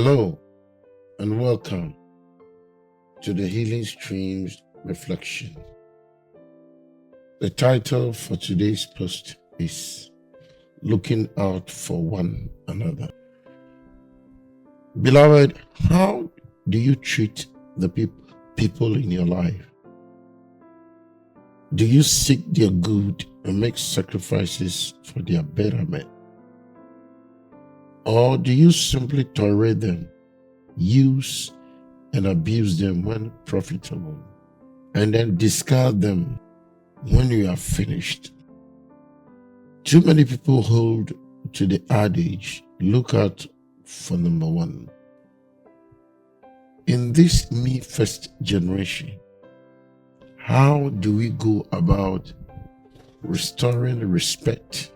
Hello and welcome to the Healing Streams Reflection. The title for today's post is Looking Out for One Another. Beloved, how do you treat the people in your life? Do you seek their good and make sacrifices for their betterment? Or do you simply tolerate them, use and abuse them when profitable, and then discard them when you are finished? Too many people hold to the adage, look out for number one. In this me first generation, how do we go about restoring respect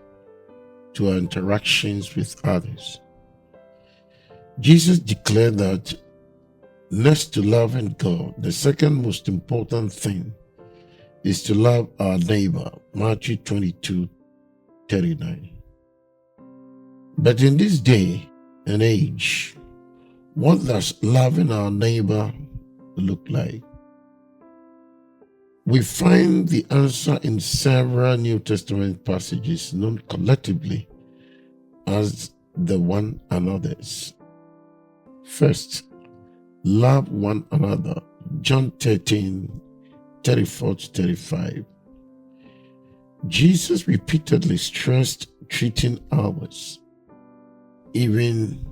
to our interactions with others? Jesus declared that next to loving God, the second most important thing is to love our neighbor, Matthew 22:39. But in this day and age, what does loving our neighbor look like? We find the answer in several New Testament passages known collectively as the one another's. First, love one another. John 13:34-35. Jesus repeatedly stressed treating others, even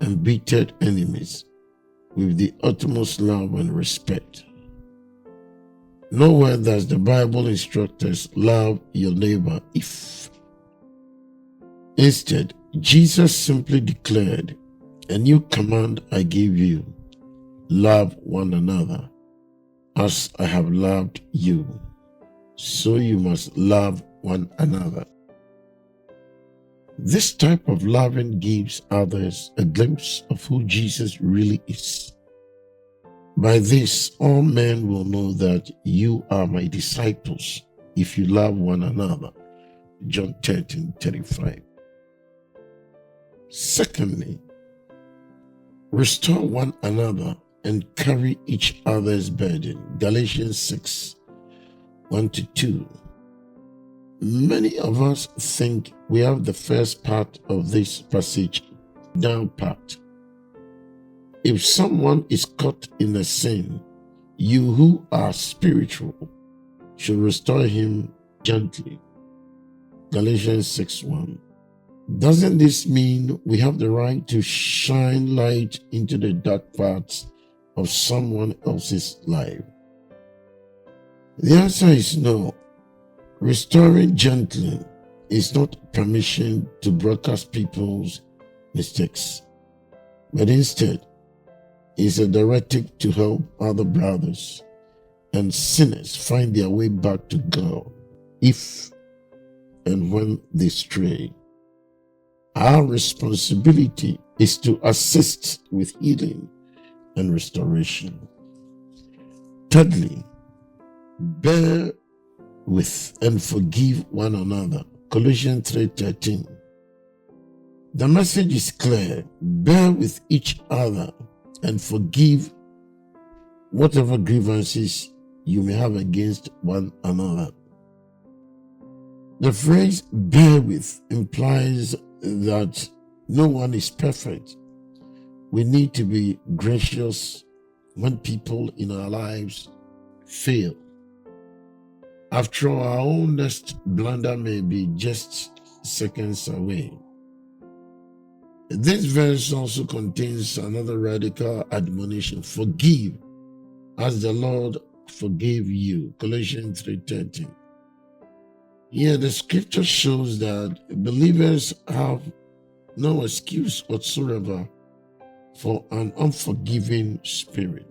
embittered enemies, with the utmost love and respect. Nowhere does the Bible instruct us, love your neighbor if. Instead, Jesus simply declared, a new command I give you, love one another. As I have loved you, so you must love one another. This type of loving gives others a glimpse of who Jesus really is. By this, all men will know that you are my disciples if you love one another. John 13:35. Secondly, restore one another and carry each other's burden. Galatians 6:1-2. Many of us think we have the first part of this passage down pat. If someone is caught in a sin, you who are spiritual should restore him gently. Galatians 6:1. Doesn't this mean we have the right to shine light into the dark parts of someone else's life? The answer is no. Restoring gently is not permission to broadcast people's mistakes, but instead is a directive to help other brothers and sinners find their way back to God if and when they stray. Our responsibility is to assist with healing and restoration. Thirdly, bear with and forgive one another. Colossians 3:13. The message is clear. Bear with each other and forgive whatever grievances you may have against one another. The phrase bear with implies that no one is perfect. We need to be gracious when people in our lives fail. After all, our own next blunder may be just seconds away. This verse also contains another radical admonition. Forgive as the Lord forgave you. Colossians 3:13. Here the scripture shows that believers have no excuse whatsoever for an unforgiving spirit.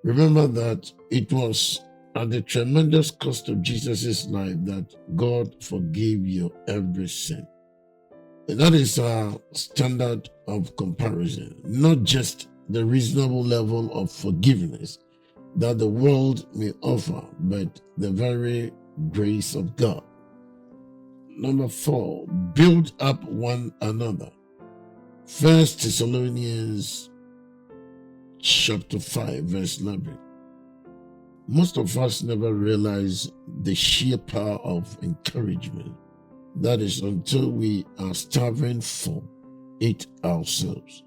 Remember that it was at the tremendous cost of Jesus' life that God forgave your every sin. And that is our standard of comparison, not just the reasonable level of forgiveness that the world may offer, but the very grace of God. Number 4, build up one another. First Thessalonians chapter 5, verse 11. Most of us never realize the sheer power of encouragement. That is until we are starving for it ourselves.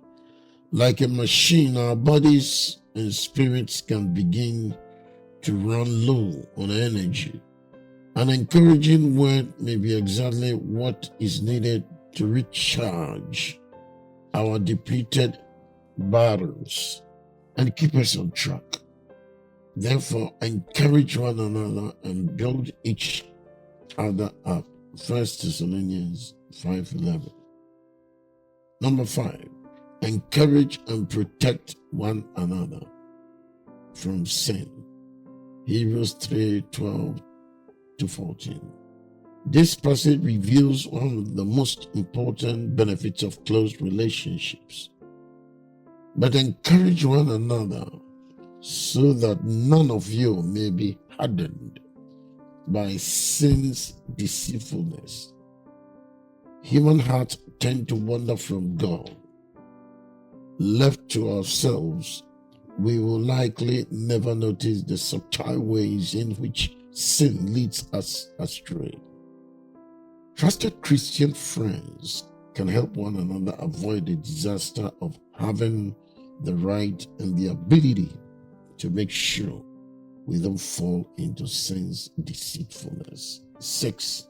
Like a machine, our bodies and spirits can begin to run low on energy. An encouraging word may be exactly what is needed to recharge our depleted batteries and keep us on track. Therefore, encourage one another and build each other up. 1 Thessalonians 5:11. Number 5, encourage and protect one another from sin. Hebrews 3:12-14. This passage reveals one of the most important benefits of close relationships. But encourage one another so that none of you may be hardened by sin's deceitfulness. Human hearts tend to wander from God. Left to ourselves, we will likely never notice the subtle ways in which sin leads us astray. Trusted Christian friends can help one another avoid the disaster of having the right and the ability to make sure we don't fall into sin's deceitfulness. 6,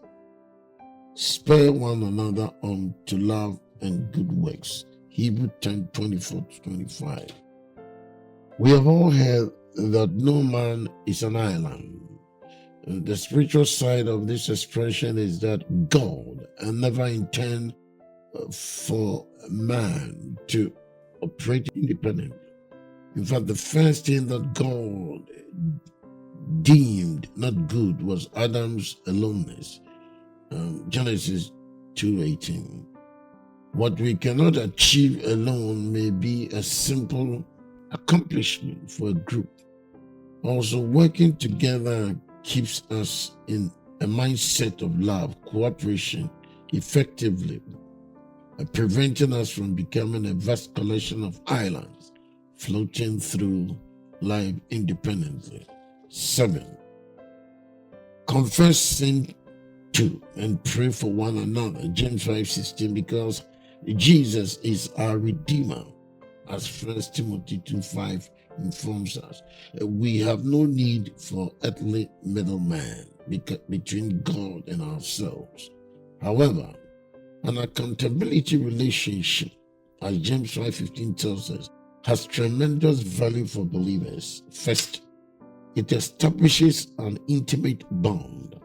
spur one another on to love and good works. Hebrews 10:24-25. We have all heard that no man is an island. The spiritual side of this expression is that God never intended for man to operate independently. In fact, the first thing that God deemed not good was Adam's aloneness. Genesis 2:18. What we cannot achieve alone may be a simple accomplishment for a group. Also, working together keeps us in a mindset of love, cooperation, effectively, preventing us from becoming a vast collection of islands floating through life independently. 7, confess sin to and pray for one another. James 5:16, because Jesus is our Redeemer, as 1 Timothy 2:5 informs us. We have no need for earthly middleman between God and ourselves. However, an accountability relationship, as James 5:15 tells us, has tremendous value for believers. First, it establishes an intimate bond.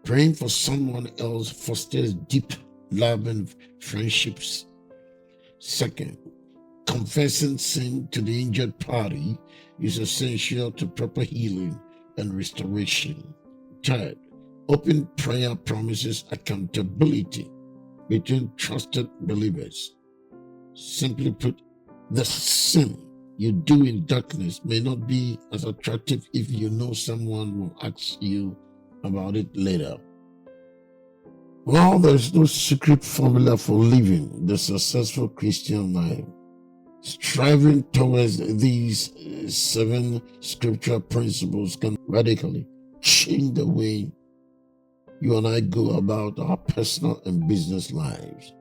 Praying for someone else fosters deep love and friendships. Second, confessing sin to the injured party is essential to proper healing and restoration. Third, open prayer promises accountability between trusted believers. Simply put, the sin you do in darkness may not be as attractive if you know someone will ask you about it later. Well, there's no secret formula for living the successful Christian life. Striving towards these 7 scriptural principles can radically change the way you and I go about our personal and business lives.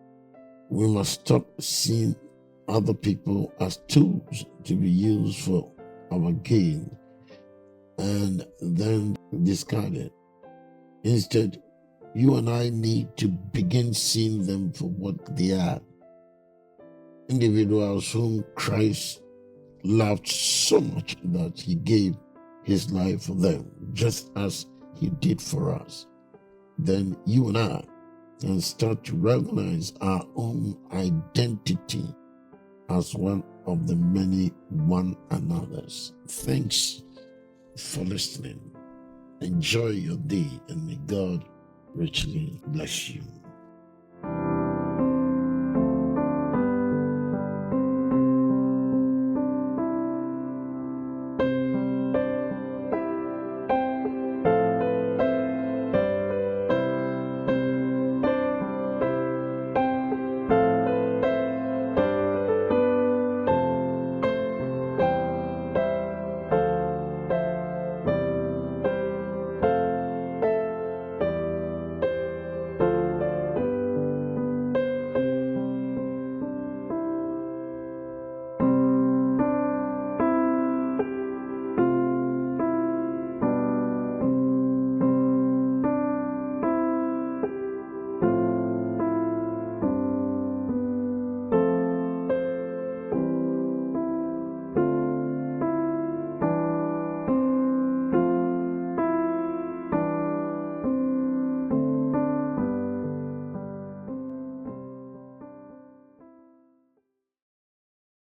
We must stop seeing other people as tools to be used for our gain and then discard it. Instead, you and I need to begin seeing them for what they are. Individuals whom Christ loved so much that he gave his life for them, just as he did for us. Then you and I can start to recognize our own identity as one of the many one another's. Thanks for listening. Enjoy your day, and may God richly bless you.